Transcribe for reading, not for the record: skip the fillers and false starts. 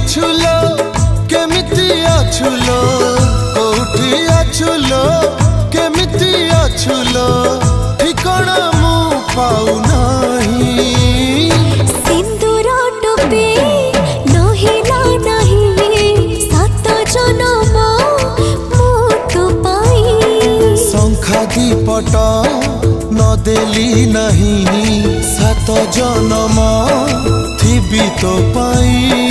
अछुलो केमिति अछुलो कोठी अछुलो केमिति अछुलो ठिकाना मु पाऊ नहीं। सिंदूर टोपे नहिला नहीं सात जन्म मु तो पाई। शंखा दीपट न देली नहीं सात जन्म थिबी तो पाई।